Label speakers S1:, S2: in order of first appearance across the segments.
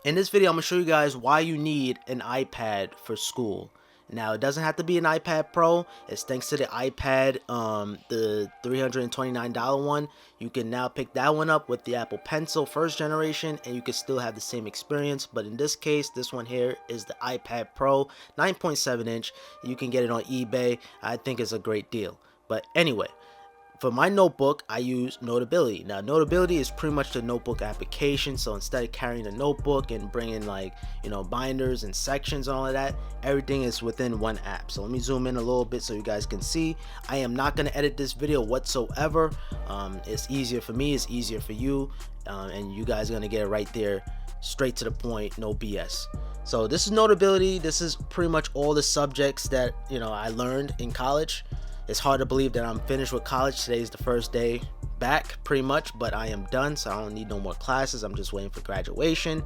S1: In this video, I'm going to show you guys why you need an iPad for school. Now, it doesn't have to be an iPad Pro. It's thanks to the iPad, the $329 one. You can now pick that one up with the Apple Pencil first generation, and you can still have the same experience. But in this case, this one here is the iPad Pro, 9.7 inch. You can get it on eBay. I think it's a great deal. But anyway, for my notebook, I use Notability. Now, Notability is pretty much the notebook application. So instead of carrying a notebook and bringing binders and sections and all of that, everything is within one app. So let me zoom in a little bit so you guys can see. I am not going to edit this video whatsoever. It's easier for me. It's easier for you. And you guys are going to get it right there, straight to the point, no BS. So this is Notability. This is pretty much all the subjects that I learned in college. It's hard to believe that I'm finished with college. Today is the first day back, pretty much, but I am done, so I don't need no more classes. I'm just waiting for graduation.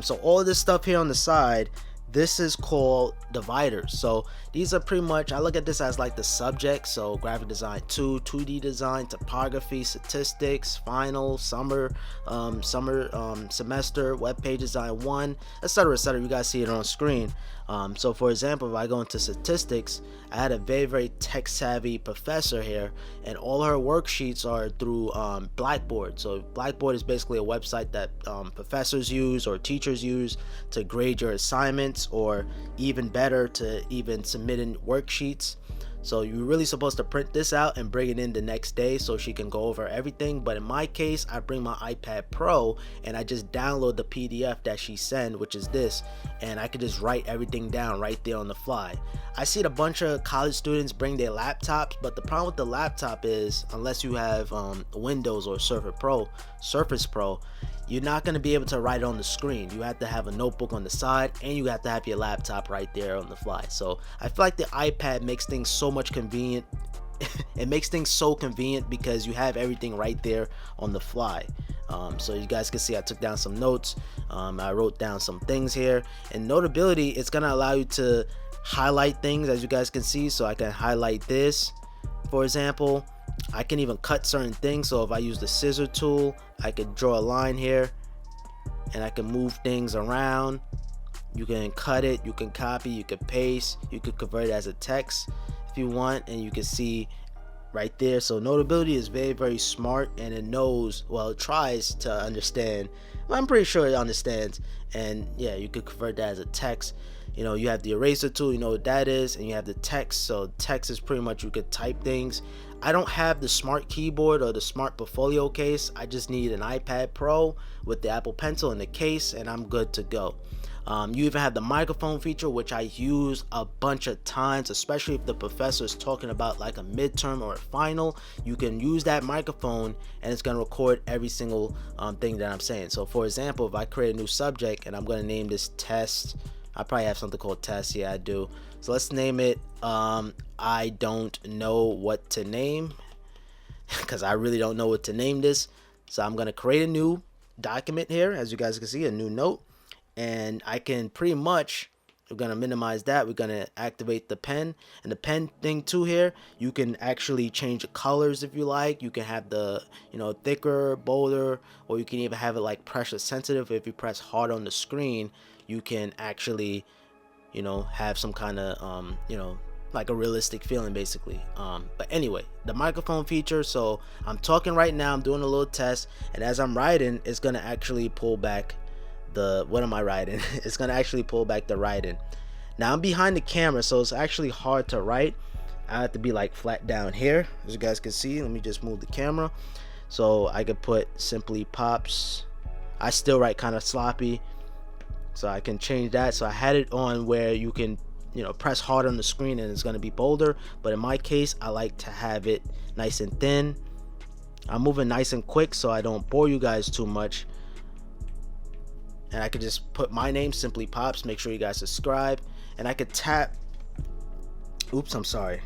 S1: So all of this stuff here on the side, this is called dividers. So these are pretty much, I look at this as like the subject. So graphic design 2, 2D design, typography, statistics, final, summer, semester, web page design 1, etc., etc. You guys see it on screen. So for example, if I go into statistics, I had a very tech savvy professor here, and all her worksheets are through Blackboard. So Blackboard is basically a website that professors use or teachers use to grade your assignments, or even better, to even submit in worksheets. So you're really supposed to print this out and bring it in the next day so she can go over everything. But in my case, I bring my iPad Pro and I just download the PDF that she sent, which is this, and I could just write everything down right there on the fly. I see a bunch of college students bring their laptops, but the problem with the laptop is, unless you have Windows or Surface Pro, you're not going to be able to write it on the screen. You have to have a notebook on the side, and you have to have your laptop right there on the fly. So I feel like the iPad makes things so much convenient. It makes things so convenient because you have everything right there on the fly. So you guys can see I took down some notes. I wrote down some things here. And Notability, it's going to allow you to highlight things, as you guys can see. So I can highlight this, for example. I can even cut certain things. So if I use the scissor tool, I could draw a line here and I can move things around. You can cut it, you can copy, you can paste, you could convert it as a text if you want, and you can see right there. So Notability is very smart, and it knows, well, it tries to understand. Well, I'm pretty sure it understands. And yeah, you could convert that as a text. You have the eraser tool, you know what that is, and you have the text. So text is pretty much, you could type things. I don't have the smart keyboard or the smart portfolio case. I just need an iPad Pro with the Apple Pencil in the case, and I'm good to go. You even have the microphone feature, which I use a bunch of times, especially if the professor is talking about like a midterm or a final. You can use that microphone and it's going to record every single thing that I'm saying. So for example, if I create a new subject and I'm going to name this test, I probably have something called test. Yeah, I do. So let's name it I don't know what to name, because I really don't know what to name this. So I'm going to create a new document here, as you guys can see, a new note. And I can pretty much, we're going to minimize that. We're going to activate the pen, and the pen thing too here, you can actually change the colors if you like. You can have the, thicker, bolder, or you can even have it like pressure sensitive. If you press hard on the screen, you can actually, have some kind of, like a realistic feeling basically. But anyway, the microphone feature. So I'm talking right now, I'm doing a little test, and as I'm writing, it's going to actually pull back what am I writing? It's gonna actually pull back the writing. Now I'm behind the camera, so it's actually hard to write. I have to be like flat down here, as you guys can see. Let me just move the camera so I could put SimplyPops. I still write kind of sloppy, so I can change that. So I had it on where you can press hard on the screen and it's going to be bolder, but in my case I like to have it nice and thin. I'm moving nice and quick so I don't bore you guys too much. And I could just put my name, SimplyPops. Make sure you guys subscribe. And I could tap. Oops, I'm sorry.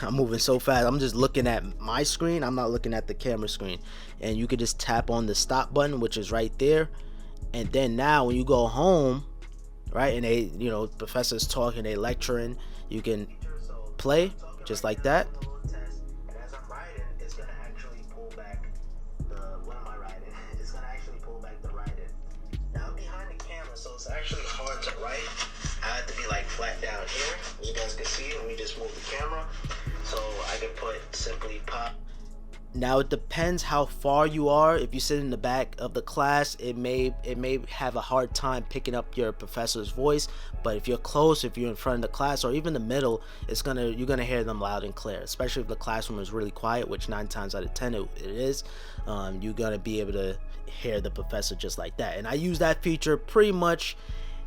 S1: I'm moving so fast. I'm just looking at my screen. I'm not looking at the camera screen. And you could just tap on the stop button, which is right there. And then now when you go home, right, and they, professor's talking, they lecturing, you can play just like that. you guys can see, let me just move the camera so I can put SimplyPops. Now it depends how far you are. If you sit in the back of the class, it may have a hard time picking up your professor's voice, but if you're close, if you're in front of the class or even the middle, you're gonna hear them loud and clear, especially if the classroom is really quiet, which 9 times out of 10 it is. You're gonna be able to hear the professor just like that. And I use that feature pretty much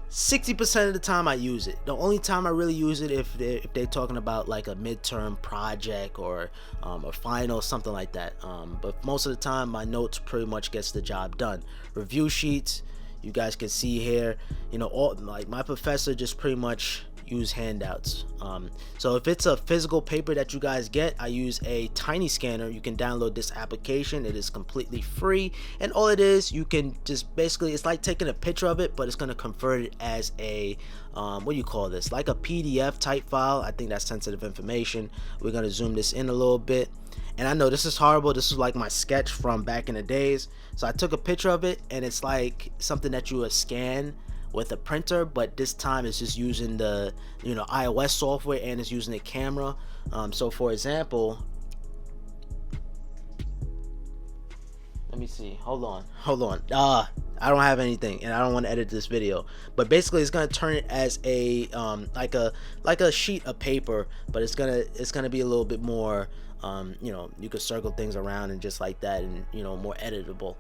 S1: 60% of the time. I use it. The only time I really use it if they're talking about like a midterm project or a final, something like that. But most of the time my notes pretty much gets the job done. Review sheets, you guys can see here, you know, all like my professor just pretty much use handouts. So if it's a physical paper that you guys get, I use a tiny scanner. You can download this application. It is completely free, and all it is, you can just basically, it's like taking a picture of it, but it's going to convert it as a what do you call this, like a PDF type file. I think that's sensitive information. We're going to zoom this in a little bit, and I know this is horrible. This is like my sketch from back in the days. So I took a picture of it, and it's like something that you would scan with a printer, but this time it's just using the, you know, iOS software, and it's using the camera. So for example, let me see, hold on, I don't have anything and I don't want to edit this video, but basically it's gonna turn it as a like a sheet of paper, but it's gonna be a little bit more you know, you could circle things around and just like that, and you know, more editable.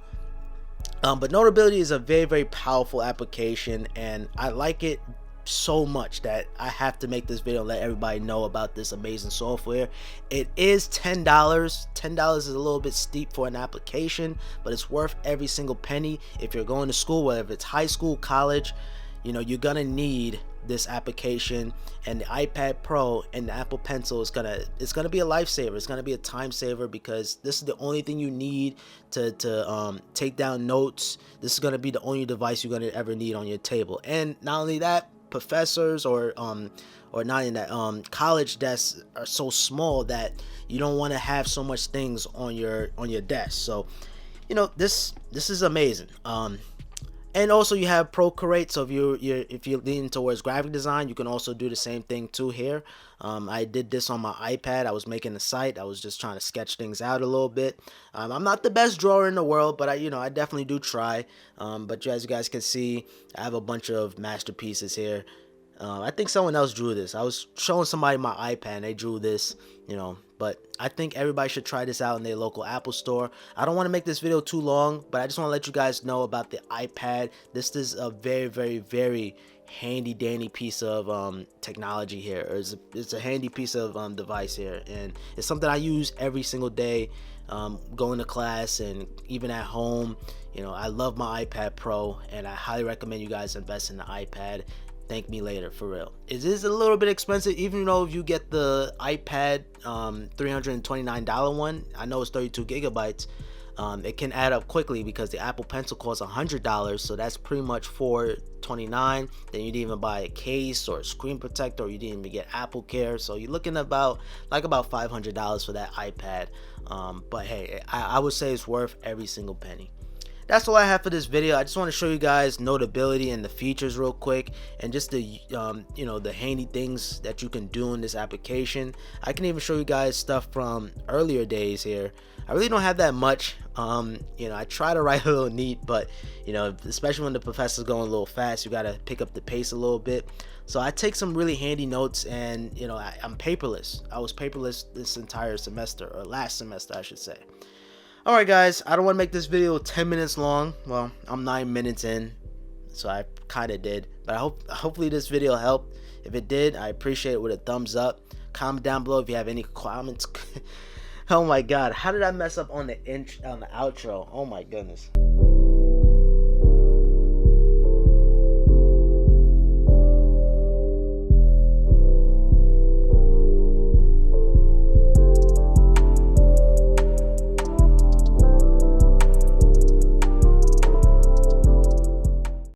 S1: But Notability is a very, very powerful application, and I like it so much that I have to make this video and let everybody know about this amazing software. It is $10. $10 is a little bit steep for an application, but it's worth every single penny. If you're going to school, whether it's high school, college, you know, you're gonna need this application, and the iPad Pro and the Apple Pencil is gonna be a lifesaver. It's gonna be a time saver, because this is the only thing you need to take down notes. This is gonna be the only device you're gonna ever need on your table. And not only that, professors or not in that college desks are so small that you don't want to have so much things on your desk. So you know, this is amazing. And also you have Procreate, so if you're leaning towards graphic design, you can also do the same thing too here. I did this on my iPad. I was making a site. I was just trying to sketch things out a little bit. I'm not the best drawer in the world, but I definitely do try. But as you guys can see, I have a bunch of masterpieces here. I think someone else drew this. I was showing somebody my iPad and they drew this, you know, but I think everybody should try this out in their local Apple store. I don't want to make this video too long, but I just want to let you guys know about the iPad. This is a very, very, very handy dandy piece of technology here. It's a handy piece of device here, and it's something I use every single day, going to class and even at home. You know, I love my iPad Pro, and I highly recommend you guys invest in the iPad. Thank me later, for real. It is a little bit expensive, even though if you get the iPad $329 one, I know it's 32 gigabytes. It can add up quickly because the Apple Pencil costs $100, so that's pretty much $429. Then you didn't even buy a case or a screen protector, or you didn't even get Apple Care, so you're looking about $500 for that iPad. But hey, I would say it's worth every single penny. That's all I have for this video. I just want to show you guys Notability and the features real quick, and just the you know, the handy things that you can do in this application. I can even show you guys stuff from earlier days here. I really don't have that much. You know, I try to write a little neat, but you know, especially when the professor's going a little fast, you gotta pick up the pace a little bit. So I take some really handy notes, and you know, I'm paperless. I was paperless this entire semester, or last semester I should say. Alright guys, I don't want to make this video 10 minutes long. Well, I'm 9 minutes in, so I kind of did. But hopefully this video helped. If it did, I appreciate it with a thumbs up. Comment down below if you have any comments. Oh my god, how did I mess up on the outro? Oh my goodness.